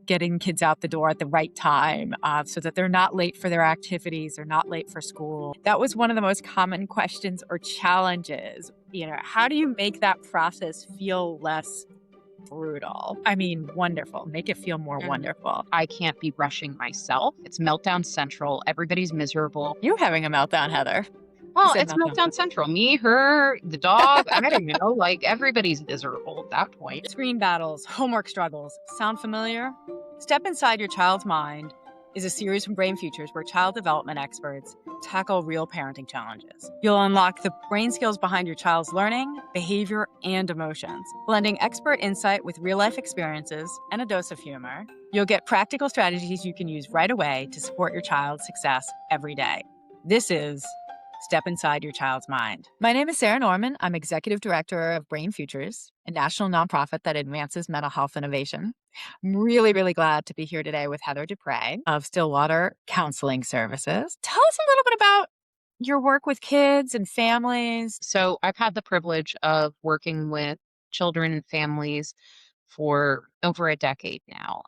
getting kids out the door at the right time so that they're not late for their activities or not late for school. That was one of the most common questions or challenges. How do you make that process feel less brutal? I mean, wonderful. Make it feel more And wonderful. I can't be rushing myself. It's meltdown central. Everybody's miserable. You're having a meltdown, Heather. You Well, said it's meltdown. meltdown central. Me, her, the dog. I don't know. Like everybody's miserable at that point. Screen battles, homework struggles. Sound familiar? Step Inside Your Child's Mind is a series from Brain Futures where child development experts tackle real parenting challenges. You'll unlock the brain skills behind your child's learning, behavior, and emotions. Blending expert insight with real life experiences and a dose of humor, you'll get practical strategies you can use right away to support your child's success every day. This is Step Inside Your Child's Mind. My name is Sarah Norman. I'm Executive Director of Brain Futures, a national nonprofit that advances mental health innovation. I'm really, really glad to be here today with Heather Dupre of Stillwater Counseling Services. Tell us a little bit about your work with kids and families. So I've had the privilege of working with children and families for over a decade now.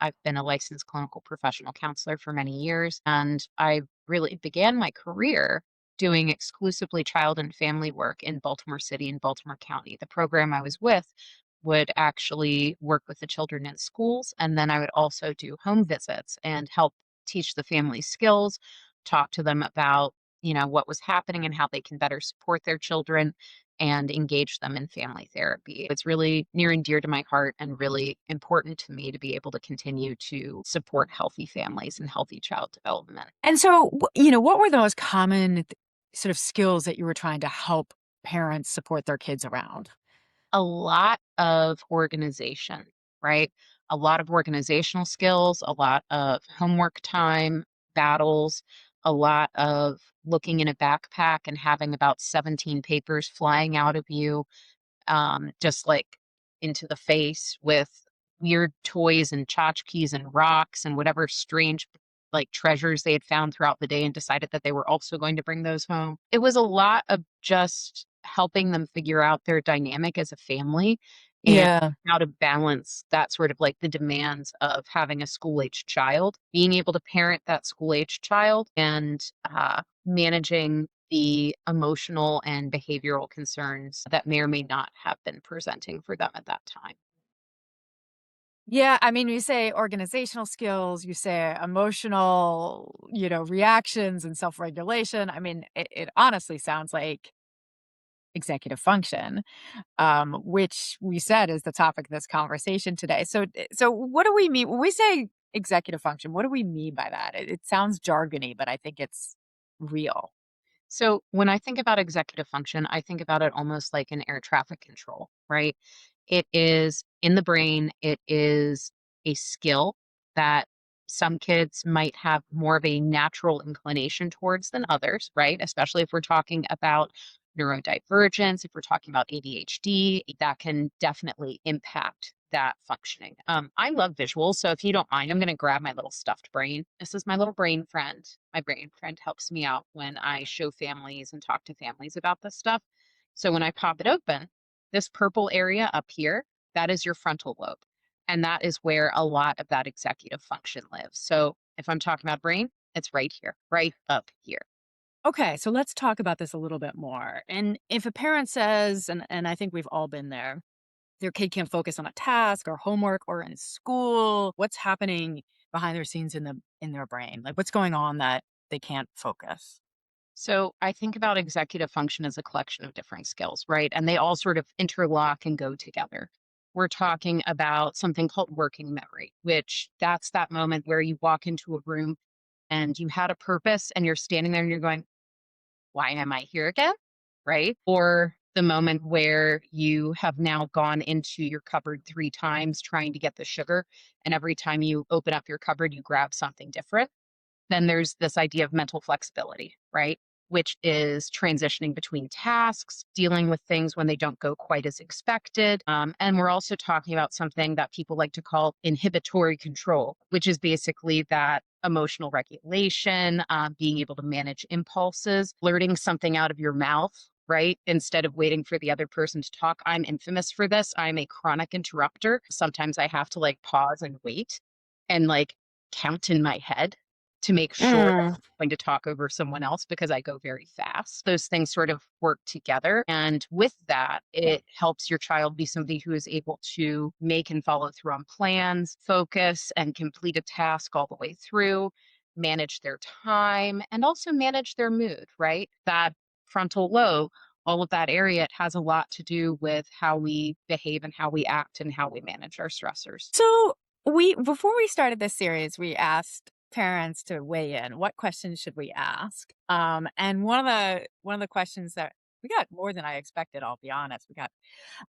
I've been a licensed clinical professional counselor for many years, and I really began my career doing exclusively child and family work in Baltimore City and Baltimore County. The program I was with would actually work with the children in schools, and then I would also do home visits and help teach the family skills, talk to them about what was happening and how they can better support their children and engage them in family therapy. It's really near and dear to my heart and really important to me to be able to continue to support healthy families and healthy child development. And so, what were the most common sort of skills that you were trying to help parents support their kids around? A lot of organization, right? A lot of organizational skills, a lot of homework time, battles, a lot of looking in a backpack and having about 17 papers flying out of you, just like into the face with weird toys and tchotchkes and rocks and whatever strange like treasures they had found throughout the day and decided that they were also going to bring those home. It was a lot of just helping them figure out their dynamic as a family and Yeah. how to balance that sort of like the demands of having a school age child, being able to parent that school age child, and managing the emotional and behavioral concerns that may or may not have been presenting for them at that time. Yeah, I mean, you say organizational skills, you say emotional, reactions and self-regulation. I mean, it honestly sounds like executive function, which we said is the topic of this conversation today. So what do we mean when we say executive function? What do we mean by that? It sounds jargony, but I think it's real. So when I think about executive function, I think about it almost like an air traffic control, right? It is in the brain, it is a skill that some kids might have more of a natural inclination towards than others, right? Especially if we're talking about neurodivergence, if we're talking about ADHD, that can definitely impact that functioning. I love visuals, so if you don't mind, I'm going to grab my little stuffed brain. This is my little brain friend. My brain friend helps me out when I show families and talk to families about this stuff. So when I pop it open, this purple area up here, that is your frontal lobe. And that is where a lot of that executive function lives. So if I'm talking about brain, it's right here, right up here. Okay, so let's talk about this a little bit more. And if a parent says, and I think we've all been there, their kid can't focus on a task or homework or in school, what's happening behind their scenes in their brain? Like what's going on that they can't focus? So I think about executive function as a collection of different skills, right? And they all sort of interlock and go together. We're talking about something called working memory, which that's that moment where you walk into a room and you had a purpose and you're standing there and you're going, why am I here again? Right? Or the moment where you have now gone into your cupboard 3 times trying to get the sugar. And every time you open up your cupboard, you grab something different. Then there's this idea of mental flexibility, right? Which is transitioning between tasks, dealing with things when they don't go quite as expected. And we're also talking about something that people like to call inhibitory control, which is basically that emotional regulation, being able to manage impulses, blurting something out of your mouth right? Instead of waiting for the other person to talk. I'm infamous for this. I'm a chronic interrupter. Sometimes I have to like pause and wait and like count in my head to make sure that Mm. I'm going to talk over someone else because I go very fast. Those things sort of work together. And with that, it helps your child be somebody who is able to make and follow through on plans, focus, and complete a task all the way through, manage their time, and also manage their mood, right? That frontal lobe, all of that area, it has a lot to do with how we behave and how we act and how we manage our stressors. So we before we started this series, we asked parents to weigh in. What questions should we ask? And one of the questions that we got more than I expected, I'll be honest. We got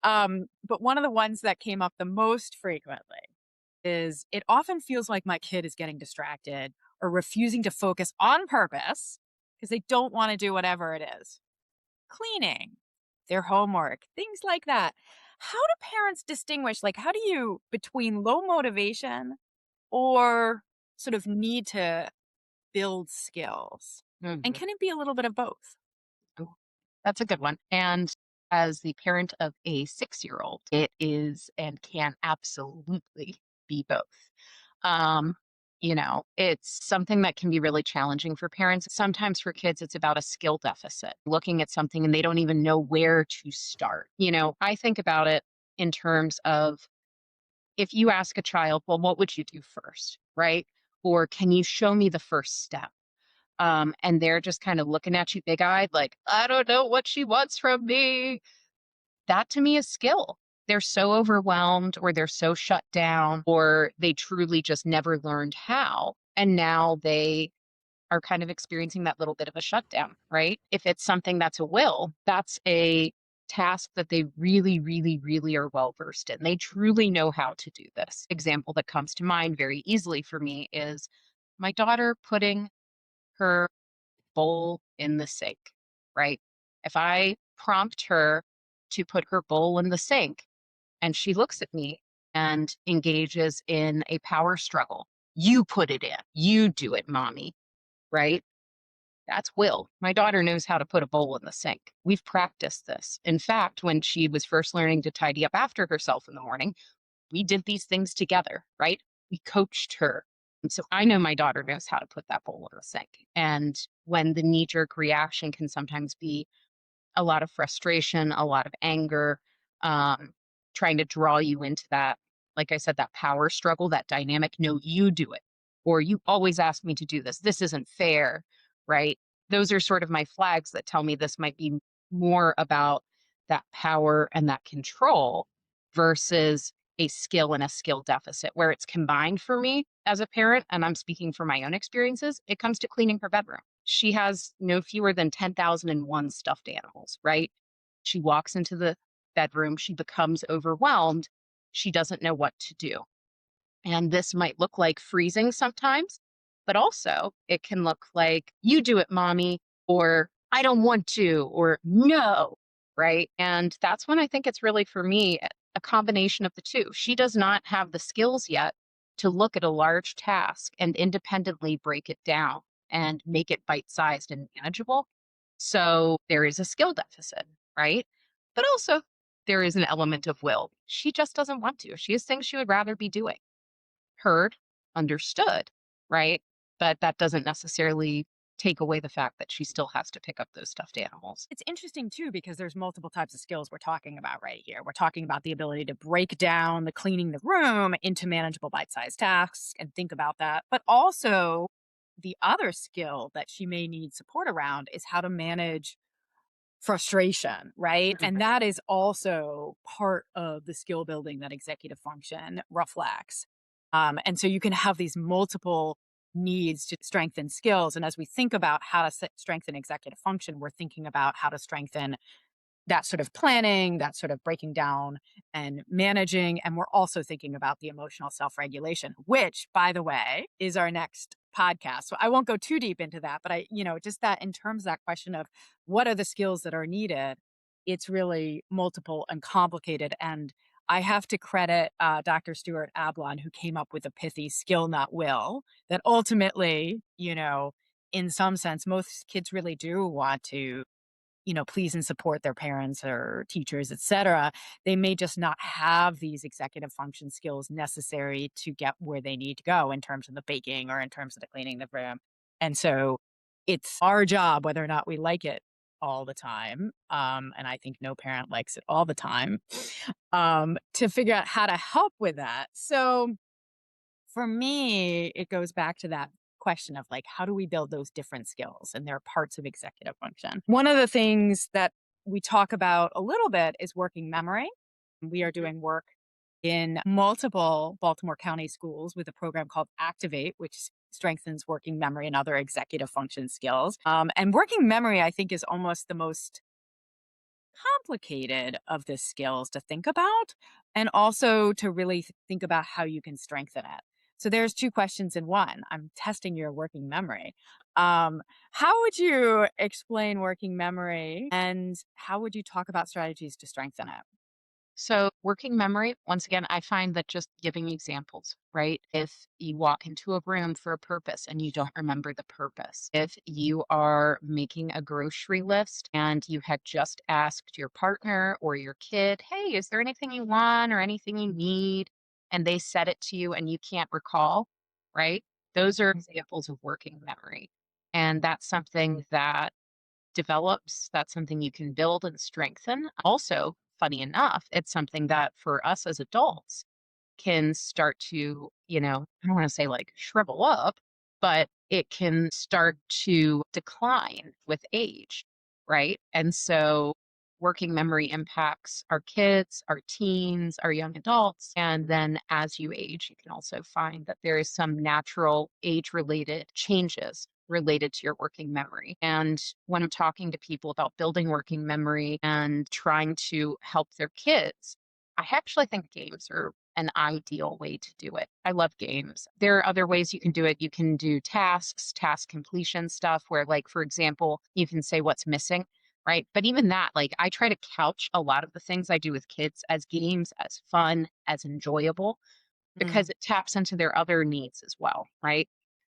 but one of the ones that came up the most frequently is it often feels like my kid is getting distracted or refusing to focus on purpose because they don't want to do whatever it is. Cleaning, their homework, things like that. How do parents distinguish, like, how do you between low motivation or sort of need to build skills? And Mhm. can it be a little bit of both? Ooh, that's a good one. And as the parent of a 6-year-old, it is and can absolutely be both. Um, it's something that can be really challenging for parents. Sometimes for kids, it's about a skill deficit, looking at something and they don't even know where to start. I think about it in terms of if you ask a child, well, what would you do first? Right? Or can you show me the first step? And they're just kind of looking at you big eyed, like, I don't know what she wants from me. That to me is skill. They're so overwhelmed or they're so shut down or they truly just never learned how. And now they are kind of experiencing that little bit of a shutdown, right? If it's something that's a will, that's a task that they really, really, really are well versed in. They truly know how to do this. Example that comes to mind very easily for me is my daughter putting her bowl in the sink, right? If I prompt her to put her bowl in the sink and she looks at me and engages in a power struggle, you put it in, you do it, mommy, right? That's will. My daughter knows how to put a bowl in the sink. We've practiced this. In fact, when she was first learning to tidy up after herself in the morning, we did these things together, right? We coached her. And so I know my daughter knows how to put that bowl in the sink. And when the knee jerk reaction can sometimes be a lot of frustration, a lot of anger, um, trying to draw you into that, like I said, that power struggle, that dynamic. No, you do it. Or you always ask me to do this. This isn't fair, right? Those are sort of my flags that tell me this might be more about that power and that control versus a skill and a skill deficit where it's combined for me as a parent. And I'm speaking from my own experiences. It comes to cleaning her bedroom. She has no fewer than 10,001 stuffed animals, right? She walks into the bedroom, she becomes overwhelmed, she doesn't know what to do. And this might look like freezing sometimes, but also it can look like, you do it, mommy, or I don't want to, or no, right? And that's when I think it's really for me a combination of the two. She does not have the skills yet to look at a large task and independently break it down and make it bite sized and manageable. So there is a skill deficit, right? But also there is an element of will. She just doesn't want to. She has things she would rather be doing, heard, understood, right? But that doesn't necessarily take away the fact that she still has to pick up those stuffed animals. It's interesting too because there's multiple types of skills we're talking about right here. We're talking about the ability to break down the cleaning the room into manageable bite-sized tasks and think about that. But also the other skill that she may need support around is how to manage frustration, right? And Mhm. that is also part of the skill building that executive function reflects. And so you can have these multiple needs to strengthen skills. And as we think about how to strengthen executive function, we're thinking about how to strengthen that sort of planning, that sort of breaking down and managing. And we're also thinking about the emotional self regulation, which, by the way, is our next podcast. So I won't go too deep into that, but just that in terms of that question of what are the skills that are needed, it's really multiple and complicated. And I have to credit Dr. Stuart Ablon, who came up with a pithy skill, not will, that ultimately, in some sense, most kids really do want to please and support their parents or teachers, etc., they may just not have these executive function skills necessary to get where they need to go in terms of the baking or in terms of the cleaning the room. And so it's our job, whether or not we like it all the time, and I think no parent likes it all the time, to figure out how to help with that. So for me, it goes back to that question of like, how do we build those different skills? And they're parts of executive function. One of the things that we talk about a little bit is working memory. We are doing work in multiple Baltimore County schools with a program called Activate, which strengthens working memory and other executive function skills. And working memory, I think, is almost the most complicated of the skills to think about and also to really think about how you can strengthen it. So there's two questions in one. I'm testing your working memory. How would you explain working memory and how would you talk about strategies to strengthen it? So, working memory, once again, I find that just giving examples, right? If you walk into a room for a purpose and you don't remember the purpose, if you are making a grocery list and you had just asked your partner or your kid, hey, is there anything you want or anything you need? And they said it to you and you can't recall, right? Those are examples of working memory. And that's something that develops. That's something you can build and strengthen. Also, funny enough, it's something that for us as adults can start to, I don't want to say like shrivel up, but it can start to decline with age, right? And so working memory impacts our kids, our teens, our young adults. And then as you age, you can also find that there is some natural age related changes related to your working memory. And when I'm talking to people about building working memory and trying to help their kids, I actually think games are an ideal way to do it. I love games. There are other ways you can do it. You can do tasks, task completion stuff, where, like, for example, you can say what's missing, right? But even that, like, I try to couch a lot of the things I do with kids as games, as fun, as enjoyable, because Mm, it taps into their other needs as well, right?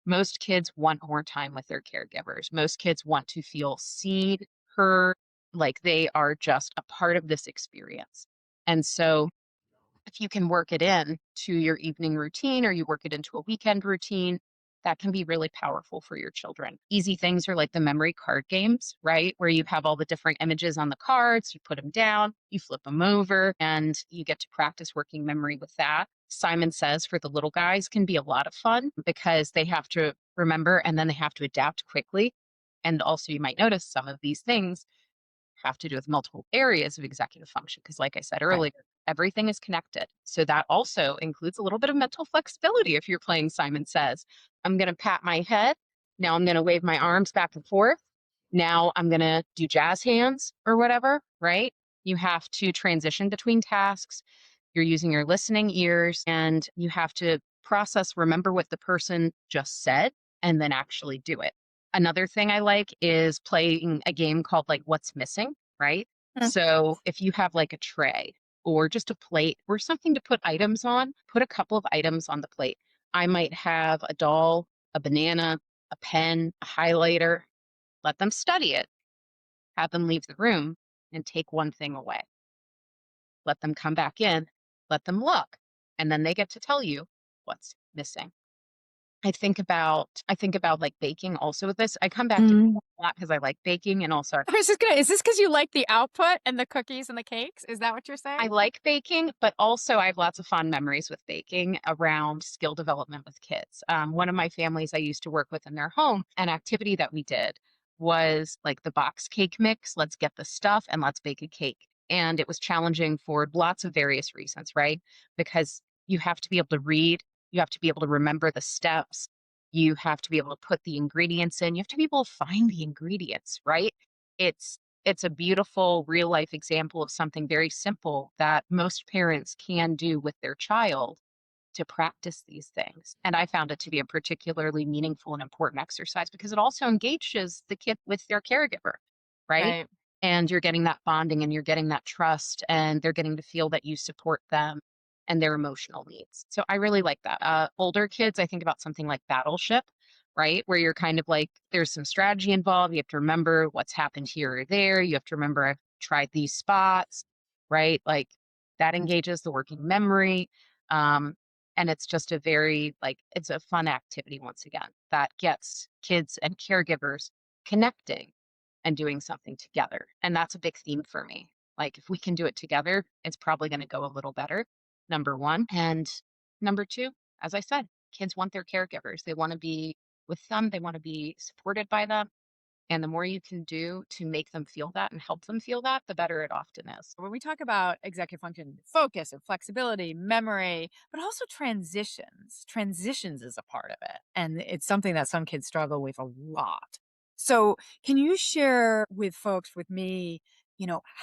Most kids want more time with their caregivers. Most kids want to feel seen, heard, like they are just a part of this experience. And so if you can work it in to your evening routine or you work it into a weekend routine, that can be really powerful for your children. Easy things are like the memory card games, right? Where you have all the different images on the cards, you put them down, you flip them over, and you get to practice working memory with that. Simon Says for the little guys can be a lot of fun because they have to remember and then they have to adapt quickly. And also, you might notice some of these things have to do with multiple areas of executive function because, like I said right. earlier, everything is connected. So that also includes a little bit of mental flexibility. If you're playing Simon Says, I'm going to pat my head, now I'm going to wave my arms back and forth, now I'm going to do jazz hands or whatever, right? You have to transition between tasks. You're using your listening ears and you have to process, remember what the person just said, and then actually do it. Another thing I like is playing a game called like What's Missing, right? Mm. So if you have like a tray or just a plate or something to put items on, put a couple of items on the plate. I might have a doll, a banana, a pen, a highlighter. Let them study it, have them leave the room and take one thing away. Let them come back in, let them look, and then they get to tell you what's missing. I think about like baking also with this. I come back to Mm. a lot because I like baking and also I was just gonna, is this because you like the output and the cookies and the cakes? Is that what you're I saying? like baking, but also I have lots of fond memories with baking around skill development with kids. One of my families I used to work with in their home, an activity that we did was like the box cake mix. Let's get the stuff and let's bake a cake. And it was challenging for lots of various reasons, right? Because you have to be able to read, you have to be able to remember the steps, you have to be able to put the ingredients in, you have to be able to find the ingredients, right? It's it's a beautiful real life example of something very simple that most parents can do with their child to practice these things. And I found it to be a particularly meaningful and important exercise because it also engages the kid with their caregiver, right? Right. And you're getting that bonding and you're getting that trust, and they're getting to feel that you support them and their emotional needs. So I really like that. Older kids, I think about something like Battleship, right? Where you're kind of like, there's some strategy involved. You have to remember what's happened here or there. You have to remember, I've tried these spots, right? Like that engages the working memory. Um, and it's just a very, like, it's a fun activity once again that gets kids and caregivers connecting and doing something together. And that's a big theme for me. Like, if we can do it together, it's probably going to go a little better, number one. And number two, as I said, kids want their caregivers. They want to be with them, they want to be supported by them. And the more you can do to make them feel that and help them feel that, the better it often is. When we talk about executive function, focus and flexibility, memory, but also transitions is a part of it. And it's something that some kids struggle with a lot. So, can you share with folks, with me,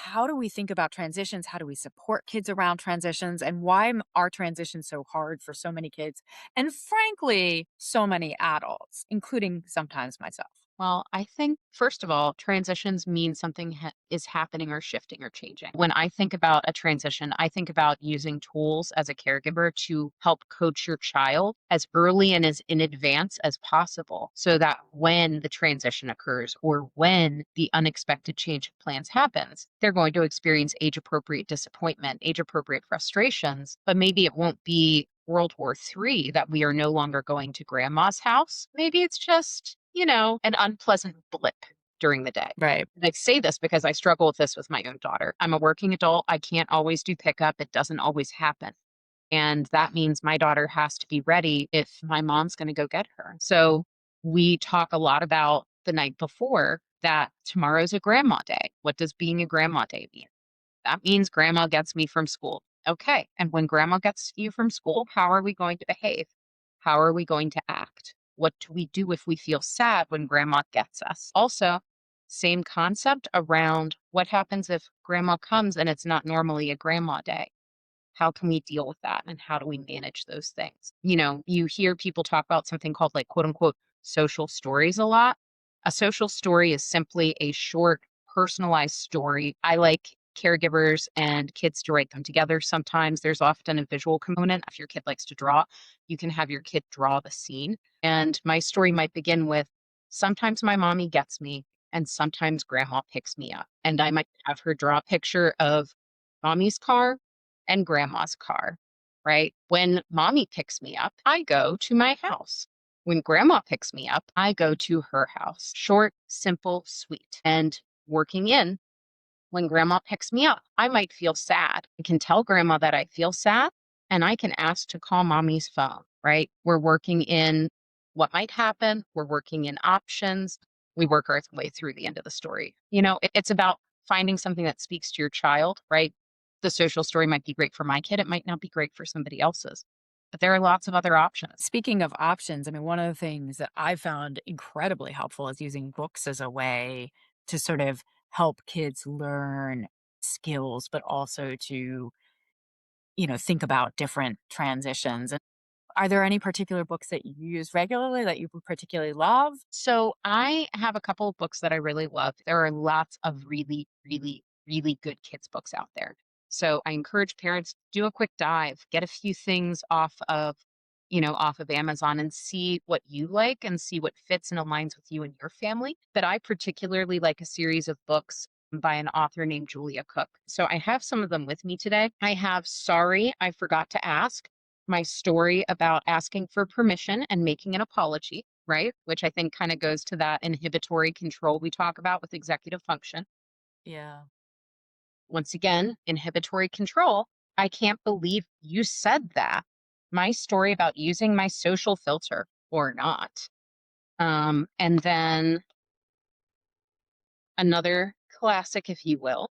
how do we think about transitions? How do we support kids around transitions? And why are transitions so hard for so many kids? And frankly, so many adults, including sometimes myself. Well, I think, first of all, transitions mean something is happening or shifting or changing. When I think about a transition, I think about using tools as a caregiver to help coach your child as early and as in advance as possible so that when the transition occurs or when the unexpected change of plans happens, they're going to experience age appropriate disappointment, age appropriate frustrations, but maybe it won't be World War III that we are no longer going to grandma's house. Maybe it's just, an unpleasant blip during the day. Right. And I say this because I struggle with this with my own daughter. I'm a working adult. I can't always do pickup. It doesn't always happen. And that means my daughter has to be ready if my mom's going to go get her. So we talk a lot about the night before that tomorrow's a grandma day. What does being a grandma day mean? That means grandma gets me from school. Okay. And when grandma gets you from school, how are we going to behave? How are we going to act? What do we do if we feel sad when grandma gets us? Also, same concept around what happens if grandma comes and it's not normally a grandma day. How can we deal with that and how do we manage those things? You hear people talk about something called, like, quote unquote social stories a lot. A social story is simply a short personalized story. I like caregivers and kids to write them together. Sometimes there's often a visual component. If your kid likes to draw, you can have your kid draw the scene. And my story might begin with, sometimes my mommy gets me and sometimes grandma picks me up. And I might have her draw a picture of mommy's car and grandma's car, right? When mommy picks me up, I go to my house. When grandma picks me up, I go to her house. Short, simple, sweet. And working in, when grandma picks me up, I might feel sad. I can tell grandma that I feel sad and I can ask to call mommy's phone, right? We're working in what might happen. We're working in options. We work our way through the end of the story. It's about finding something that speaks to your child, right? The social story might be great for my kid. It might not be great for somebody else's, but there are lots of other options. Speaking of options, I mean, one of the things that I found incredibly helpful is using books as a way to sort of help kids learn skills, but also to, think about different transitions. And are there any particular books that you use regularly that you particularly love? So I have a couple of books that I really love. There are lots of really, really, really good kids books out there. So I encourage parents, do a quick dive, get a few things off of Amazon and see what you like and see what fits and aligns with you and your family. But I particularly like a series of books by an author named Julia Cook. So I have some of them with me today. I have Sorry, I Forgot to Ask, my story about asking for permission and making an apology, right? Which I think kind of goes to that inhibitory control we talk about with executive function. Yeah. Once again, inhibitory control. I can't believe you said that. My story about using my social filter or not. And then another classic, if you will,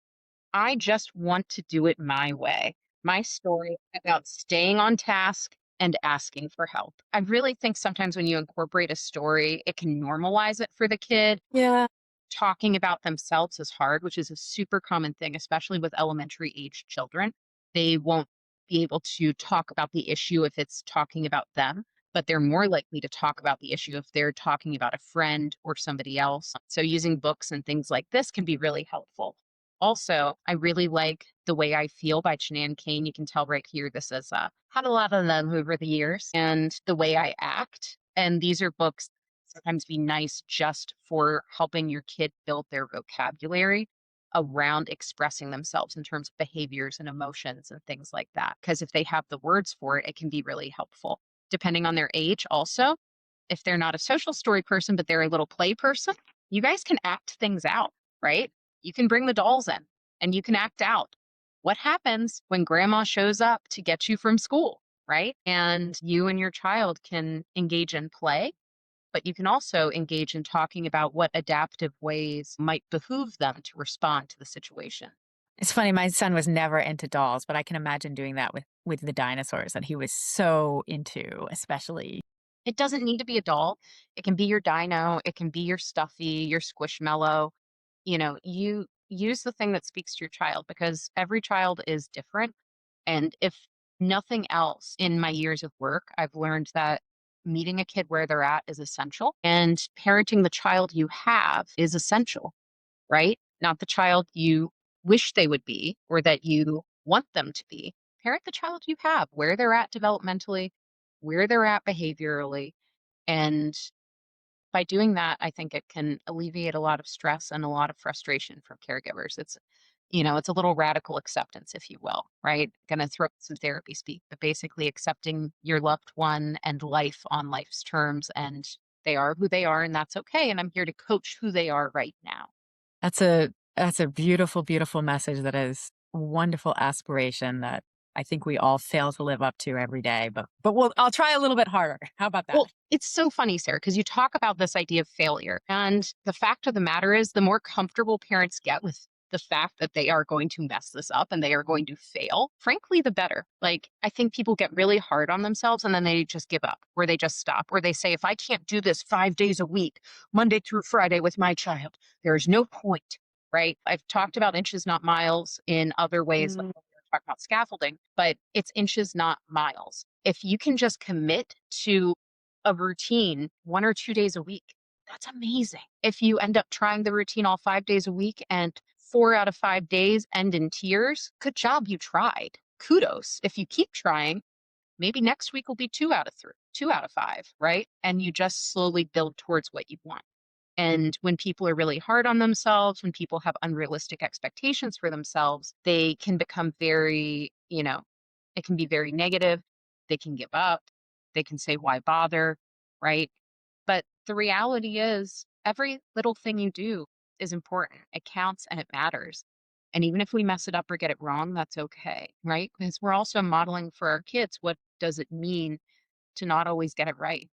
I just want to do it my way. My story about staying on task and asking for help. I really think sometimes when you incorporate a story, it can normalize it for the kid. Yeah. Talking about themselves is hard, which is a super common thing, especially with elementary age children. They won't be able to talk about the issue if it's talking about them, but they're more likely to talk about the issue if they're talking about a friend or somebody else. So using books and things like this can be really helpful. Also, I really like The Way I Feel by Shanann Kane. You can tell right here, this has had a lot of them over the years, and The Way I Act. And these are books sometimes be nice just for helping your kid build their vocabulary around expressing themselves in terms of behaviors and emotions and things like that. Because if they have the words for it, it can be really helpful. Depending on their age, also, if they're not a social story person, but they're a little play person, you guys can act things out, right? You can bring the dolls in and you can act out what happens when grandma shows up to get you from school, right? And you and your child can engage in play, but you can also engage in talking about what adaptive ways might behoove them to respond to the situation. It's funny, my son was never into dolls, but I can imagine doing that with the dinosaurs that he was so into, especially. It doesn't need to be a doll. It can be your dino, it can be your stuffy, your squishmallow. You use the thing that speaks to your child because every child is different. And if nothing else, in my years of work, I've learned that meeting a kid where they're at is essential, and parenting the child you have is essential, right? Not the child you wish they would be or that you want them to be. Parent the child you have, where they're at developmentally, where they're at behaviorally. And by doing that, I think it can alleviate a lot of stress and a lot of frustration from caregivers. It's a little radical acceptance, if you will, right? Gonna throw some therapy speak, but basically accepting your loved one and life on life's terms, and they are who they are, and that's okay. And I'm here to coach who they are right now. That's a beautiful, beautiful message that is wonderful aspiration that I think we all fail to live up to every day, but I'll try a little bit harder. How about that? Well, it's so funny, Sarah, because you talk about this idea of failure. And the fact of the matter is, the more comfortable parents get with the fact that they are going to mess this up and they are going to fail, frankly, the better. Like, I think people get really hard on themselves and then they just give up, or they just stop, or they say, if I can't do this 5 days a week, Monday through Friday with my child, there is no point, right? I've talked about inches, not miles in other ways, like when we were talking about scaffolding, but it's inches, not miles. If you can just commit to a routine 1 or 2 days a week, that's amazing. If you end up trying the routine all 5 days a week and 4 out of 5 days end in tears, good job, you tried. Kudos. If you keep trying, maybe next week will be 2 out of 3, 2 out of 5, right? And you just slowly build towards what you want. And when people are really hard on themselves, when people have unrealistic expectations for themselves, they can become it can be very negative. They can give up. They can say, why bother? Right. But the reality is, every little thing you do is important. It counts and it matters. And even if we mess it up or get it wrong, that's okay. Right. Because we're also modeling for our kids, what does it mean to not always get it right?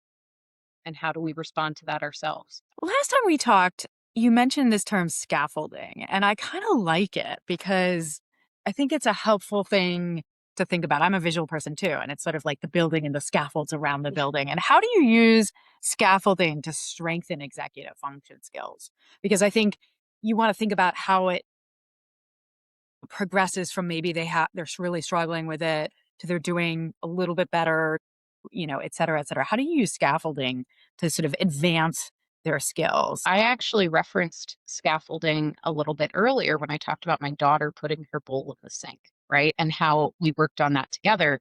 And how do we respond to that ourselves? Last time we talked, you mentioned this term scaffolding, and I kind of like it because I think it's a helpful thing to think about. I'm a visual person too, and it's sort of like the building and the scaffolds around the building. And how do you use scaffolding to strengthen executive function skills? Because I think you want to think about how it progresses from maybe they're really struggling with it to they're doing a little bit better, et cetera, et cetera. How do you use scaffolding to sort of advance their skills? I actually referenced scaffolding a little bit earlier when I talked about my daughter putting her bowl in the sink, right? And how we worked on that together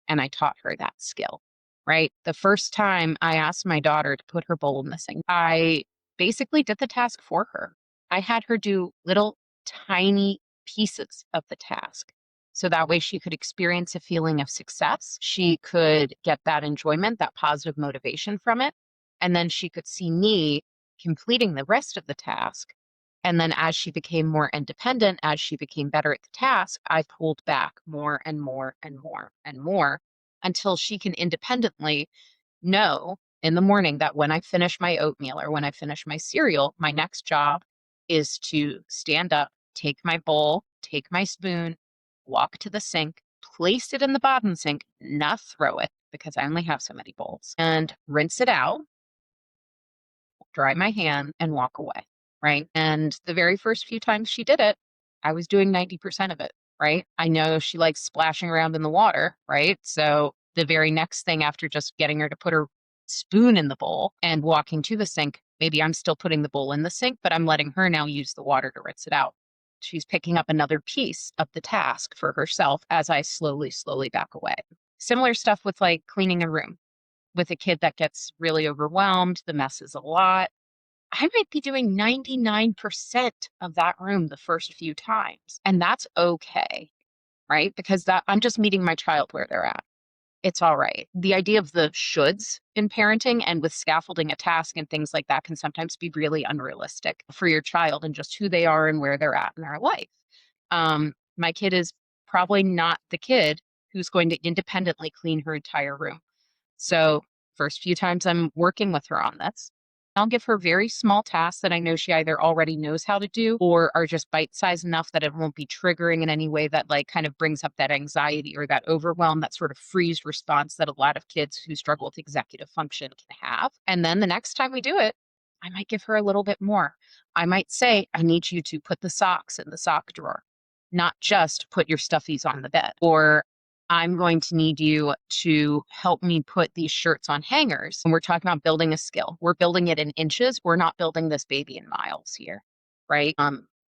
and I taught her that skill, right? The first time I asked my daughter to put her bowl in the sink, I basically did the task for her. I had her do little tiny pieces of the task. So that way she could experience a feeling of success. She could get that enjoyment, that positive motivation from it. And then she could see me completing the rest of the task. And then as she became more independent, as she became better at the task, I pulled back more and more and more and more until she can independently know in the morning that when I finish my oatmeal or when I finish my cereal, my next job is to stand up, take my bowl, take my spoon, walk to the sink, place it in the bottom sink, not throw it because I only have so many bowls, and rinse it out, dry my hand, and walk away. Right. And the very first few times she did it, I was doing 90% of it. Right. I know she likes splashing around in the water. Right. So the very next thing after just getting her to put her spoon in the bowl and walking to the sink, maybe I'm still putting the bowl in the sink, but I'm letting her now use the water to rinse it out. She's picking up another piece of the task for herself as I slowly, slowly back away. Similar stuff with like cleaning a room. with a kid that gets really overwhelmed, the mess is a lot. I might be doing 99% of that room the first few times, and that's okay, right? Because that I'm just meeting my child where they're at. It's all right. The idea of the shoulds in parenting and with scaffolding a task and things like that can sometimes be really unrealistic for your child and just who they are and where they're at in their life. My kid is probably not the kid who's going to independently clean her entire room. So, first few times I'm working with her on this, I'll give her very small tasks that I know she either already knows how to do or are just bite sized enough that it won't be triggering in any way that like kind of brings up that anxiety or that overwhelm, that sort of freeze response that a lot of kids who struggle with executive function can have. And then the next time we do it, I might give her a little bit more. I might say, I need you to put the socks in the sock drawer, not just put your stuffies on the bed. Or I'm going to need you to help me put these shirts on hangers. And we're talking about building a skill. We're building it in inches. We're not building this baby in miles here, right?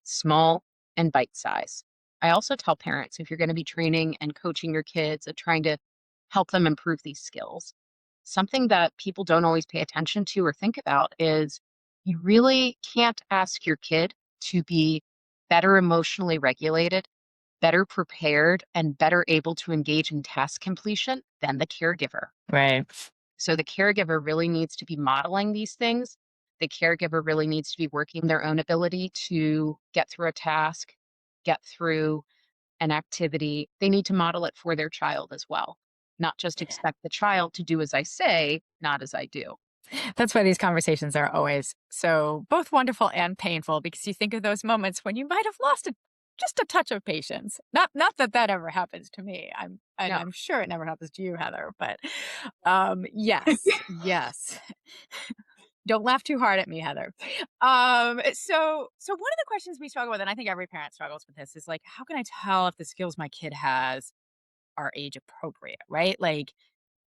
Small and bite size. I also tell parents if you're going to be training and coaching your kids and trying to help them improve these skills, something that people don't always pay attention to or think about is you really can't ask your kid to be better emotionally regulated, better prepared, and better able to engage in task completion than the caregiver. Right. So the caregiver really needs to be modeling these things. The caregiver really needs to be working their own ability to get through a task, get through an activity. They need to model it for their child as well, not just expect the child to do as I say, not as I do. That's why these conversations are always so both wonderful and painful because you think of those moments when you might have lost just a touch of patience. Not that that ever happens to me. No, I'm sure it never happens to you, Heather. But yes, yes. Don't laugh too hard at me, Heather. So one of the questions we struggle with, and I think every parent struggles with this, is like, how can I tell if the skills my kid has are age appropriate? Right? Like,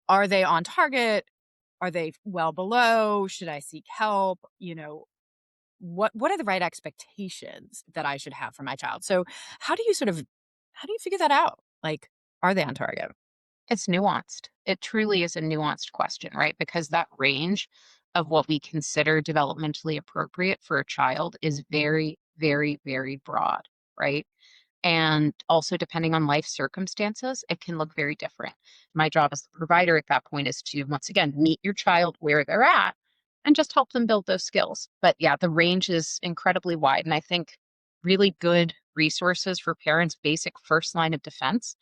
are they on target? Are they well below? Should I seek help? What are the right expectations that I should have for my child? So how do you figure that out? Like, are they on target? it's nuanced. It truly is a nuanced question, right? Because that range of what we consider developmentally appropriate for a child is very, very, very broad, right? And also, depending on life circumstances, it can look very different. My job as the provider at that point is to, once again, meet your child where they're at and just help them build those skills. But yeah, the range is incredibly wide. And I think really good resources for parents, basic first line of defense,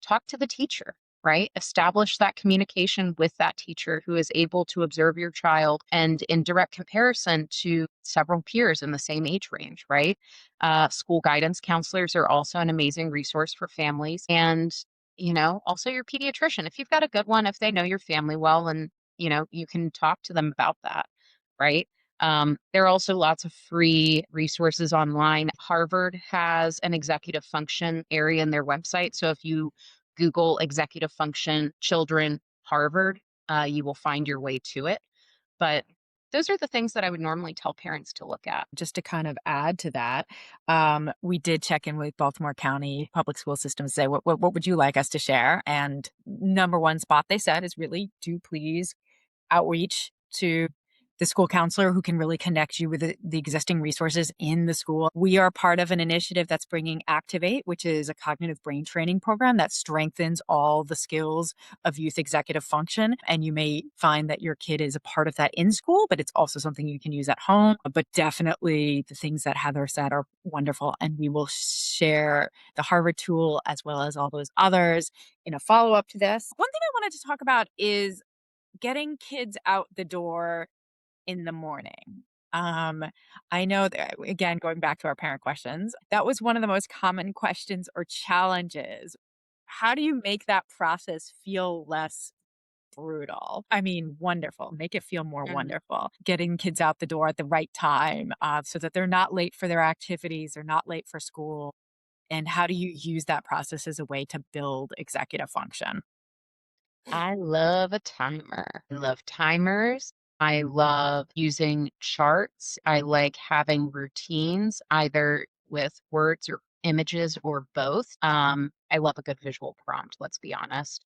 talk to the teacher, right? Establish that communication with that teacher who is able to observe your child and in direct comparison to several peers in the same age range, right? School guidance counselors are also an amazing resource for families. And, also your pediatrician. If you've got a good one, if they know your family well and, you can talk to them about that, right? There are also lots of free resources online. Harvard has an executive function area in their website. So if you Google executive function children Harvard, you will find your way to it. But those are the things that I would normally tell parents to look at. Just to kind of add to that, we did check in with Baltimore County Public School System to say, what would you like us to share? And number one spot they said is really do please outreach to the school counselor who can really connect you with the existing resources in the school. We are part of an initiative that's bringing Activate, which is a cognitive brain training program that strengthens all the skills of youth executive function. And you may find that your kid is a part of that in school, but it's also something you can use at home. But definitely the things that Heather said are wonderful. And we will share the Harvard tool as well as all those others in a follow up to this. One thing I wanted to talk about is getting kids out the door in the morning. Um, I know that, again, going back to our parent questions, that was one of the most common questions or challenges. How do you make that process feel less brutal? I mean, wonderful. Make it feel more Mhm. wonderful. Getting kids out the door at the right time so that they're not late for their activities, they're not late for school. And how do you use that process as a way to build executive function? I love a timer. I love timers. I love using charts. I like having routines, either with words or images or both. I love a good visual prompt, let's be honest.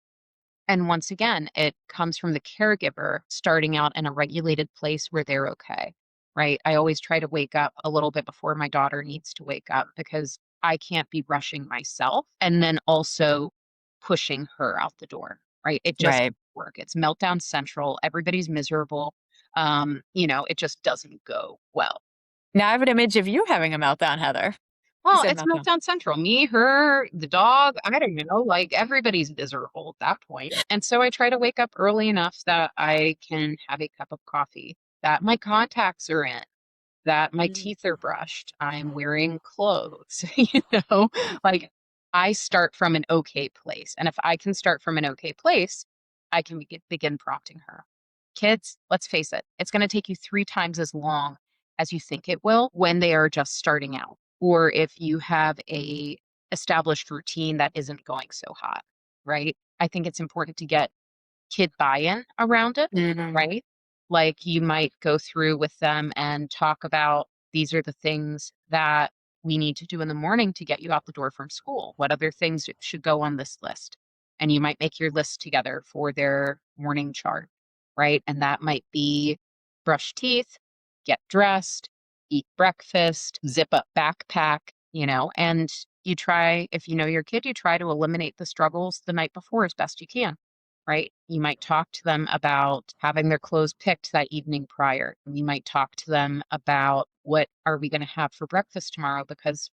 And once again, it comes from the caregiver starting out in a regulated place where they're okay, right? I always try to wake up a little bit before my daughter needs to wake up because I can't be rushing myself and then also pushing her out the door, right? It just Right. doesn't work. It's meltdown central. Everybody's miserable. It just doesn't go well. Now I have an image of you having a meltdown, Heather. You Well, said it's meltdown. meltdown central. Me, her, the dog, I don't know, like everybody's miserable at that point. And so I try to wake up early enough that I can have a cup of coffee, that my contacts are in, that my Mm. teeth are brushed, I'm wearing clothes, you know, like I start from an okay place. And if I can start from an okay place, I can begin prompting her. Kids, let's face it, it's going to take you 3 times as long as you think it will when they are just starting out, or if you have a established routine that isn't going so hot, right? I think it's important to get kid buy-in around it, Mhm. right? Like you might go through with them and talk about these are the things that we need to do in the morning to get you out the door from school. What other things should go on this list? And you might make your list together for their morning chart, right? And that might be brush teeth, get dressed, eat breakfast, zip up backpack, and you try, if you know your kid, you try to eliminate the struggles the night before as best you can, right? You might talk to them about having their clothes picked that evening prior. You might talk to them about what are we going to have for breakfast tomorrow because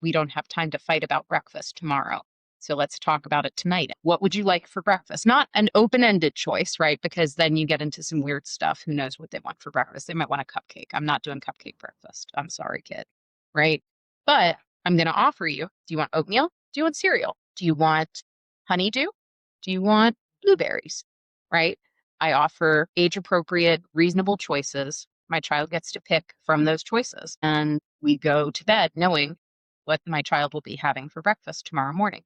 we don't have time to fight about breakfast tomorrow. So let's talk about it tonight. What would you like for breakfast? Not an open-ended choice, right? Because then you get into some weird stuff. Who knows what they want for breakfast? They might want a cupcake. I'm not doing cupcake breakfast. I'm sorry, kid. Right? But I'm going to offer you, do you want oatmeal? Do you want cereal? Do you want honeydew? Do you want blueberries? Right? I offer age appropriate, reasonable choices. My child gets to pick from those choices. And we go to bed knowing what my child will be having for breakfast tomorrow morning.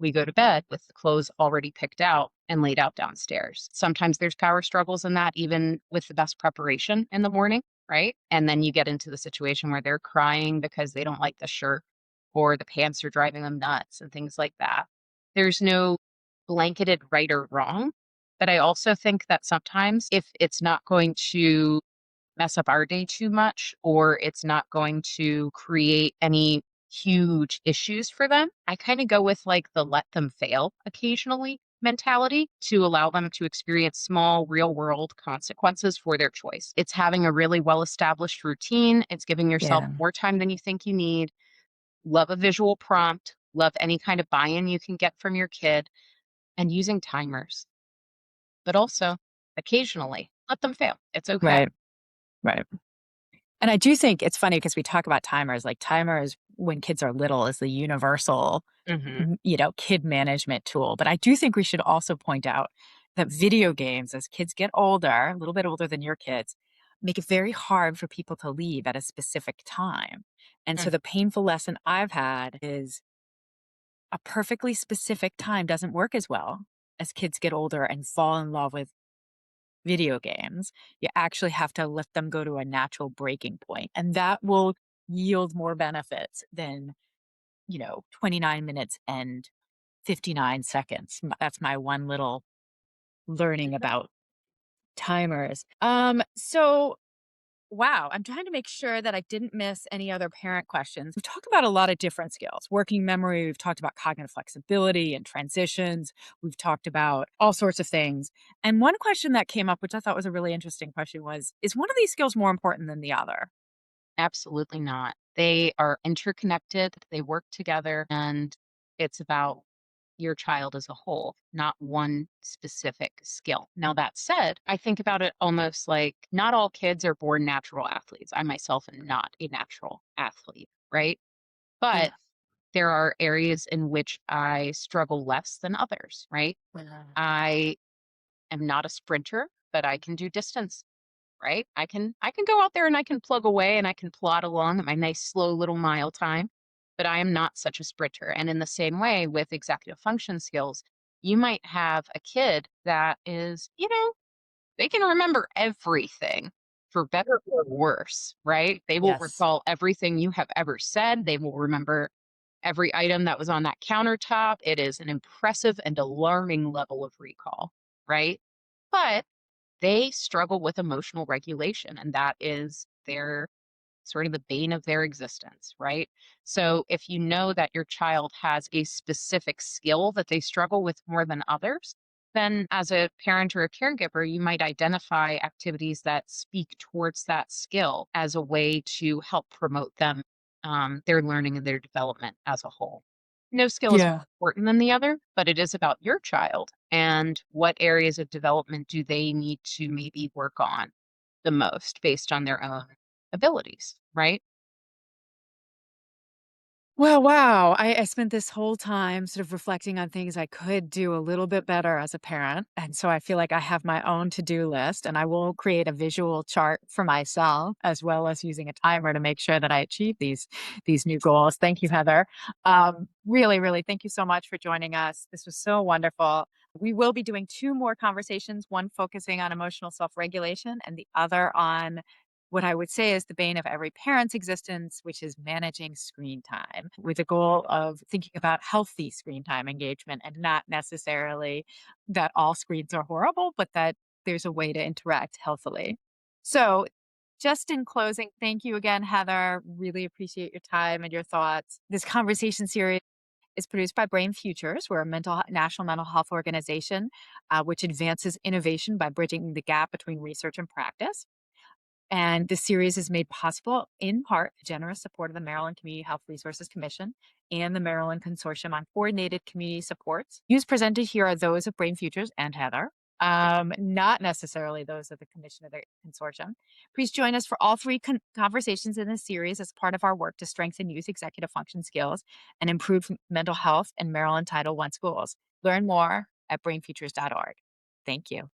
We go to bed with the clothes already picked out and laid out downstairs. Sometimes there's power struggles in that, even with the best preparation in the morning, right? And then you get into the situation where they're crying because they don't like the shirt or the pants are driving them nuts and things like that. There's no blanketed right or wrong. But I also think that sometimes if it's not going to mess up our day too much or it's not going to create any huge issues for them, I kind of go with like the let them fail occasionally mentality to allow them to experience small real world consequences for their choice. It's having a really well established routine, it's giving yourself Yeah. more time than you think you need. Love a visual prompt, love any kind of buy in you can get from your kid, and using timers. But also, occasionally, let them fail. It's okay. Right. Right. And I do think it's funny because we talk about timers, like timers when kids are little is the universal, Hmm. kid management tool. But I do think we should also point out that video games, as kids get older, a little bit older than your kids, make it very hard for people to leave at a specific time. And so the painful lesson I've had is a perfectly specific time doesn't work as well as kids get older and fall in love with video games. You actually have to let them go to a natural breaking point, and that will yield more benefits than, 29 minutes and 59 seconds. That's my one little learning about timers. So wow, I'm trying to make sure that I didn't miss any other parent questions. We've talked about a lot of different skills, working memory, we've talked about cognitive flexibility and transitions, we've talked about all sorts of things. And one question that came up, which I thought was a really interesting question, was is one of these skills more important than the other? Absolutely not. They are interconnected, they work together, and it's about your child as a whole, not one specific skill. Now, that said, I think about it almost like not all kids are born natural athletes. I myself am not a natural athlete, right? Yeah. But there are areas in which I struggle less than others, right? Yeah. I am not a sprinter, but I can do distance, right? I can go out there and I can plug away and I can plod along at my nice slow little mile time, but I am not such a sprinter. And in the same way with executive function skills, you might have a kid that is, they can remember everything for better or worse, right? They will Yes. recall everything you have ever said. They will remember every item that was on that countertop. It is an impressive and alarming level of recall, right? But they struggle with emotional regulation, and that is their sort of the bane of their existence, right? So if you know that your child has a specific skill that they struggle with more than others, then as a parent or a caregiver, you might identify activities that speak towards that skill as a way to help promote them, their learning and their development as a whole. No skill is Yeah. more important than the other, but it is about your child and what areas of development do they need to maybe work on the most based on their own abilities, right? Well, wow. I spent this whole time sort of reflecting on things I could do a little bit better as a parent. And so I feel like I have my own to do list and I will create a visual chart for myself as well as using a timer to make sure that I achieve these new goals. Thank you, Heather. Really, really, thank you so much for joining us. This was so wonderful. We will be doing two more conversations, one focusing on emotional self regulation and the other on what I would say is the bane of every parent's existence, which is managing screen time with the goal of thinking about healthy screen time engagement and not necessarily that all screens are horrible, but that there's a way to interact healthily. So, just in closing, thank you again, Heather. Really appreciate your time and your thoughts. This conversation series is produced by Brain Futures. We're a national mental health organization which advances innovation by bridging the gap between research and practice. And this series is made possible in part with generous support of the Maryland Community Health Resources Commission and the Maryland Consortium on Coordinated Community Supports. Views presented here are those of Brain Futures and Heather, not necessarily those of the Commission of the Consortium. Please join us for all three conversations in this series as part of our work to strengthen youth executive function skills and improve mental health in Maryland Title I schools. Learn more at brainfutures.org. Thank you.